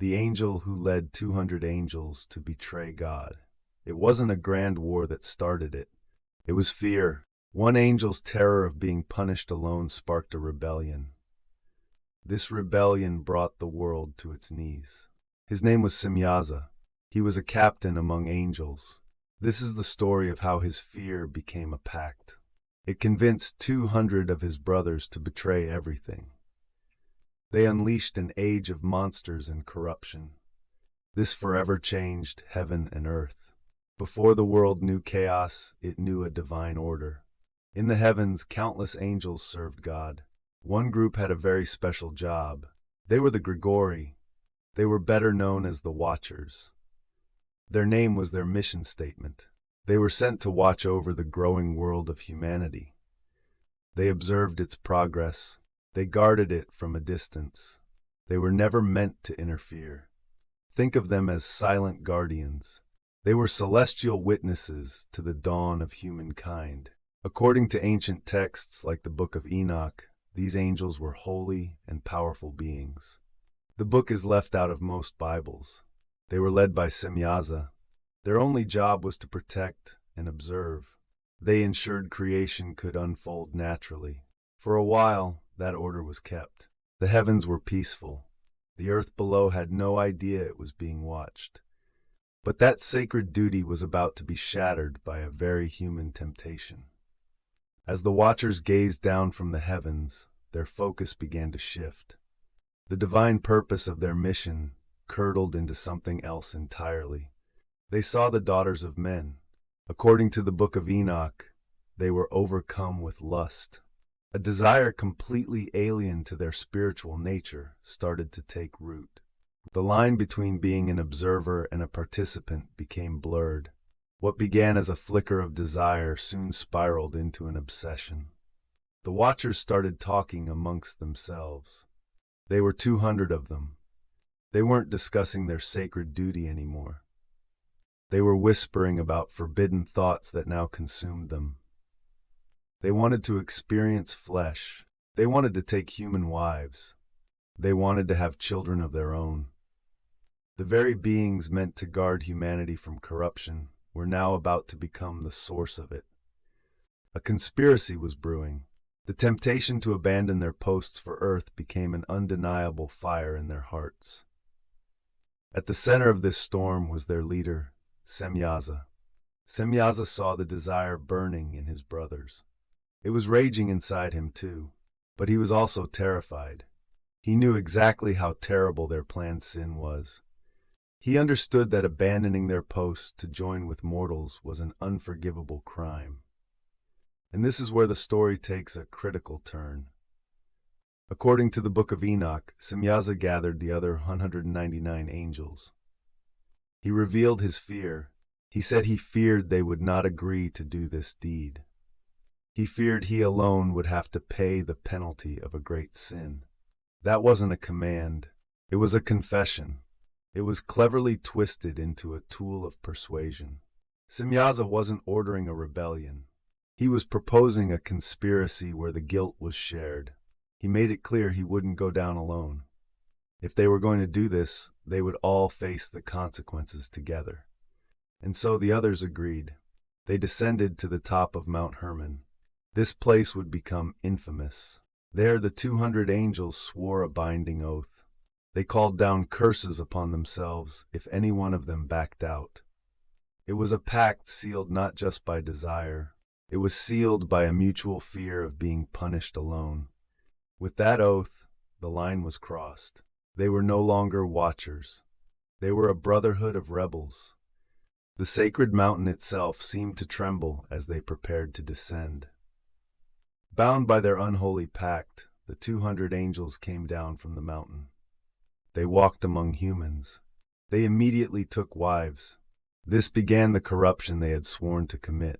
the angel who led 200 angels to betray God. It wasn't a grand war that started it. It was fear. One angel's terror of being punished alone sparked a rebellion. This rebellion brought the world to its knees. His name was Semyaza. He was a captain among angels. This is the story of how his fear became a pact. It convinced 200 of his brothers to betray everything. They unleashed an age of monsters and corruption. This forever changed heaven and earth. Before the world knew chaos, it knew a divine order. In the heavens, countless angels served God. One group had a very special job. They were the Grigori. They were better known as the Watchers. Their name was their mission statement. They were sent to watch over the growing world of humanity. They observed its progress. They guarded it from a distance. They were never meant to interfere. Think of them as silent guardians. They were celestial witnesses to the dawn of humankind. According to ancient texts like the Book of Enoch, these angels were holy and powerful beings. The book is left out of most Bibles. They were led by Semyaza. Their only job was to protect and observe. They ensured creation could unfold naturally. For a while, that order was kept. The heavens were peaceful. The earth below had no idea it was being watched. But that sacred duty was about to be shattered by a very human temptation. As the Watchers gazed down from the heavens, their focus began to shift. The divine purpose of their mission curdled into something else entirely. They saw the daughters of men. According to the Book of Enoch, they were overcome with lust. A desire completely alien to their spiritual nature started to take root. The line between being an observer and a participant became blurred. What began as a flicker of desire soon spiraled into an obsession. The Watchers started talking amongst themselves. They were 200 of them. They weren't discussing their sacred duty anymore. They were whispering about forbidden thoughts that now consumed them. They wanted to experience flesh. They wanted to take human wives. They wanted to have children of their own. The very beings meant to guard humanity from corruption were now about to become the source of it. A conspiracy was brewing. The temptation to abandon their posts for Earth became an undeniable fire in their hearts. At the center of this storm was their leader, Semyaza. Semyaza saw the desire burning in his brothers. It was raging inside him too, but he was also terrified. He knew exactly how terrible their planned sin was. He understood that abandoning their posts to join with mortals was an unforgivable crime. And this is where the story takes a critical turn. According to the Book of Enoch, Semyaza gathered the other 199 angels. He revealed his fear. He said he feared they would not agree to do this deed. He feared he alone would have to pay the penalty of a great sin. That wasn't a command. It was a confession. It was cleverly twisted into a tool of persuasion. Semyaza wasn't ordering a rebellion. He was proposing a conspiracy where the guilt was shared. He made it clear he wouldn't go down alone. If they were going to do this, they would all face the consequences together. And so the others agreed. They descended to the top of Mount Hermon. This place would become infamous. There the 200 angels swore a binding oath. They called down curses upon themselves if any one of them backed out. It was a pact sealed not just by desire. It was sealed by a mutual fear of being punished alone. With that oath, the line was crossed. They were no longer watchers. They were a brotherhood of rebels. The sacred mountain itself seemed to tremble as they prepared to descend. Bound by their unholy pact, the 200 angels came down from the mountain. They walked among humans. They immediately took wives. This began the corruption they had sworn to commit.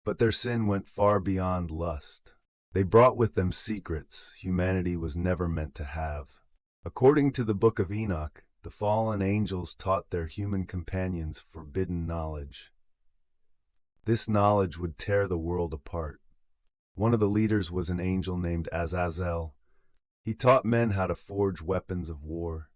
But their sin went far beyond lust. They brought with them secrets humanity was never meant to have. According to the Book of Enoch, the fallen angels taught their human companions forbidden knowledge. This knowledge would tear the world apart. One of the leaders was an angel named Azazel. He taught men how to forge weapons of war.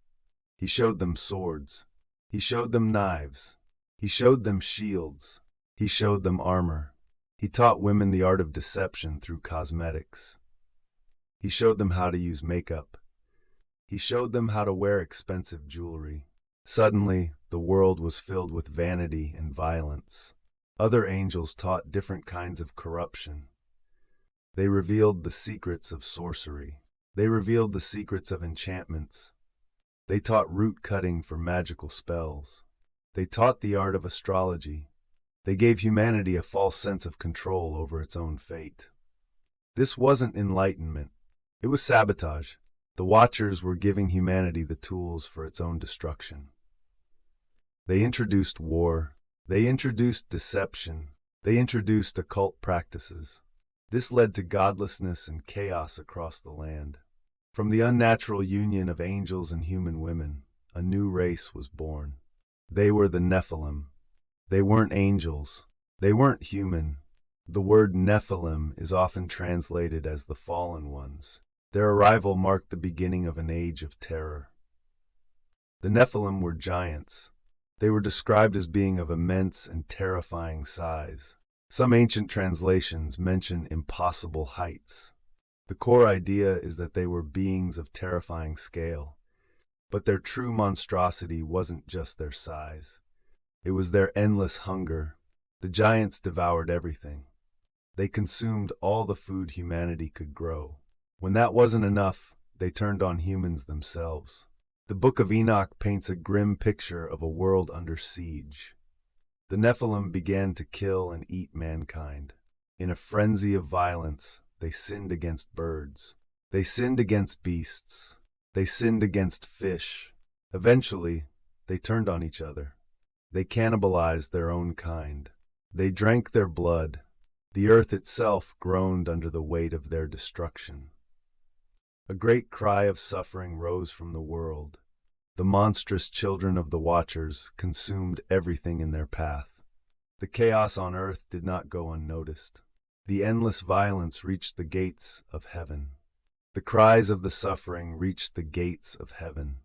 He showed them swords. He showed them knives. He showed them shields. He showed them armor. He taught women the art of deception through cosmetics. He showed them how to use makeup. He showed them how to wear expensive jewelry. Suddenly, the world was filled with vanity and violence. Other angels taught different kinds of corruption. They revealed the secrets of sorcery. They revealed the secrets of enchantments. They taught root cutting for magical spells. They taught the art of astrology. They gave humanity a false sense of control over its own fate. This wasn't enlightenment. It was sabotage. The Watchers were giving humanity the tools for its own destruction. They introduced war. They introduced deception. They introduced occult practices. This led to godlessness and chaos across the land. From the unnatural union of angels and human women, a new race was born. They were the Nephilim. They weren't angels. They weren't human. The word Nephilim is often translated as the fallen ones. Their arrival marked the beginning of an age of terror. The Nephilim were giants. They were described as being of immense and terrifying size. Some ancient translations mention impossible heights. The core idea is that they were beings of terrifying scale, but their true monstrosity wasn't just their size. It was their endless hunger. The giants devoured everything. They consumed all the food humanity could grow. When that wasn't enough, they turned on humans themselves. The Book of Enoch paints a grim picture of a world under siege. The Nephilim began to kill and eat mankind. In a frenzy of violence, they sinned against birds. They sinned against beasts. They sinned against fish. Eventually, they turned on each other. They cannibalized their own kind. They drank their blood. The earth itself groaned under the weight of their destruction. A great cry of suffering rose from the world. The monstrous children of the Watchers consumed everything in their path. The chaos on earth did not go unnoticed. The endless violence reached the gates of heaven. The cries of the suffering reached the gates of heaven.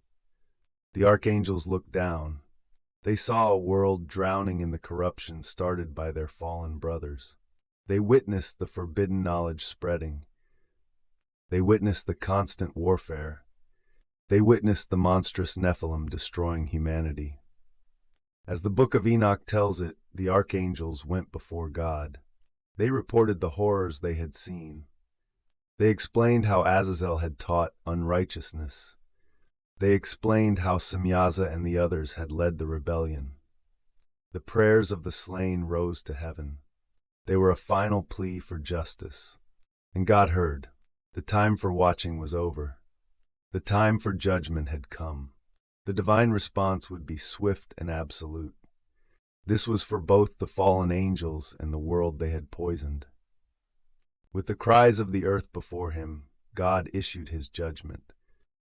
The archangels looked down. They saw a world drowning in the corruption started by their fallen brothers. They witnessed the forbidden knowledge spreading. They witnessed the constant warfare. They witnessed the monstrous Nephilim destroying humanity. As the Book of Enoch tells it, the archangels went before God. They reported the horrors they had seen. They explained how Azazel had taught unrighteousness. They explained how Semyaza and the others had led the rebellion. The prayers of the slain rose to heaven. They were a final plea for justice. And God heard. The time for watching was over. The time for judgment had come. The divine response would be swift and absolute. This was for both the fallen angels and the world they had poisoned. With the cries of the earth before him, God issued his judgment.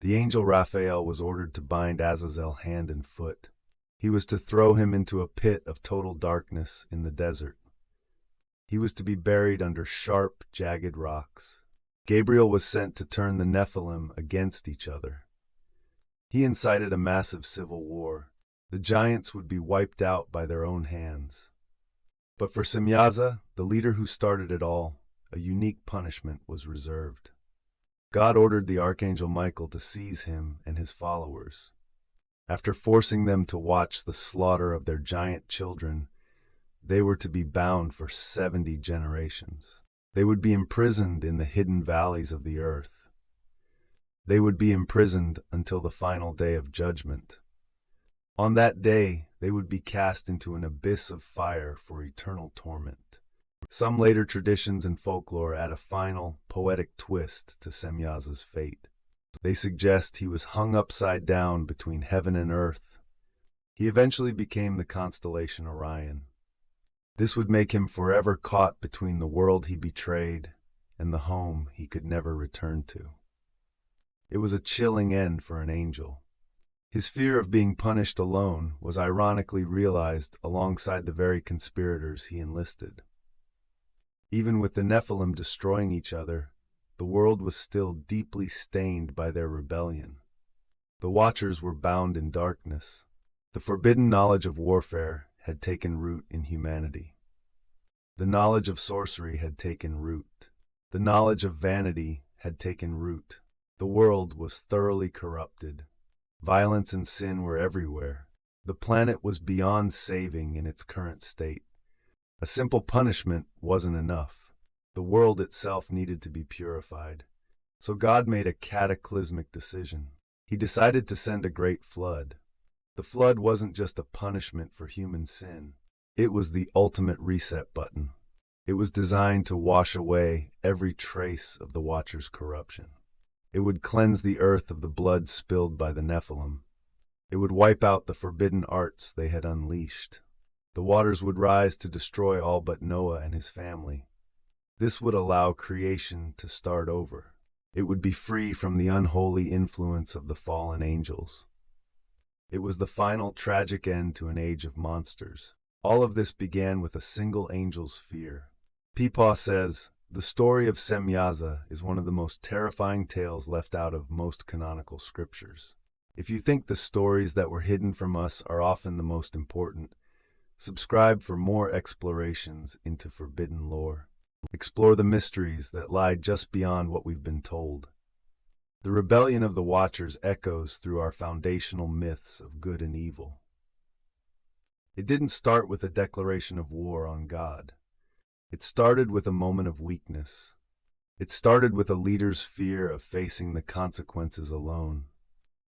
The angel Raphael was ordered to bind Azazel hand and foot. He was to throw him into a pit of total darkness in the desert. He was to be buried under sharp, jagged rocks. Gabriel was sent to turn the Nephilim against each other. He incited a massive civil war. The giants would be wiped out by their own hands. But for Semyaza, the leader who started it all, a unique punishment was reserved. God ordered the archangel Michael to seize him and his followers. After forcing them to watch the slaughter of their giant children, they were to be bound for 70 generations. They would be imprisoned in the hidden valleys of the earth. They would be imprisoned until the final day of judgment. On that day, they would be cast into an abyss of fire for eternal torment. Some later traditions and folklore add a final, poetic twist to Semyaza's fate. They suggest he was hung upside down between heaven and earth. He eventually became the constellation Orion. This would make him forever caught between the world he betrayed and the home he could never return to. It was a chilling end for an angel. His fear of being punished alone was ironically realized alongside the very conspirators he enlisted. Even with the Nephilim destroying each other, the world was still deeply stained by their rebellion. The Watchers were bound in darkness. The forbidden knowledge of warfare had taken root in humanity. The knowledge of sorcery had taken root. The knowledge of vanity had taken root. The world was thoroughly corrupted. Violence and sin were everywhere. The planet was beyond saving in its current state. A simple punishment wasn't enough. The world itself needed to be purified. So God made a cataclysmic decision. He decided to send a great flood. The flood wasn't just a punishment for human sin. It was the ultimate reset button. It was designed to wash away every trace of the Watchers' corruption. It would cleanse the earth of the blood spilled by the Nephilim. It would wipe out the forbidden arts they had unleashed. The waters would rise to destroy all but Noah and his family. This would allow creation to start over. It would be free from the unholy influence of the fallen angels. It was the final tragic end to an age of monsters. All of this began with a single angel's fear. Peepaw says, the story of Semyaza is one of the most terrifying tales left out of most canonical scriptures. If you think the stories that were hidden from us are often the most important, subscribe for more explorations into forbidden lore. Explore the mysteries that lie just beyond what we've been told. The rebellion of the Watchers echoes through our foundational myths of good and evil. It didn't start with a declaration of war on God. It started with a moment of weakness. It started with a leader's fear of facing the consequences alone.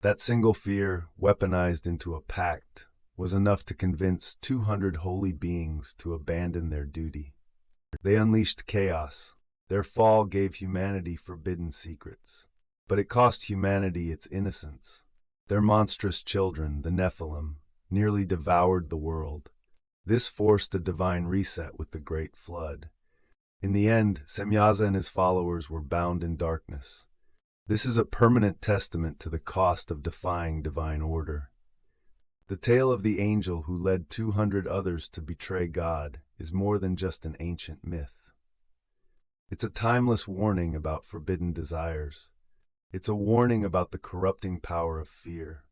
That single fear, weaponized into a pact, was enough to convince 200 holy beings to abandon their duty. They unleashed chaos. Their fall gave humanity forbidden secrets. But it cost humanity its innocence. Their monstrous children, the Nephilim, nearly devoured the world. This forced a divine reset with the Great Flood. In the end, Semyaza and his followers were bound in darkness. This is a permanent testament to the cost of defying divine order. The tale of the angel who led 200 others to betray God is more than just an ancient myth. It's a timeless warning about forbidden desires. It's a warning about the corrupting power of fear.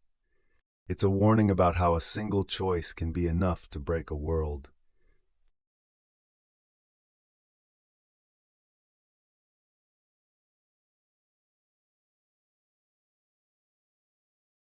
It's a warning about how a single choice can be enough to break a world.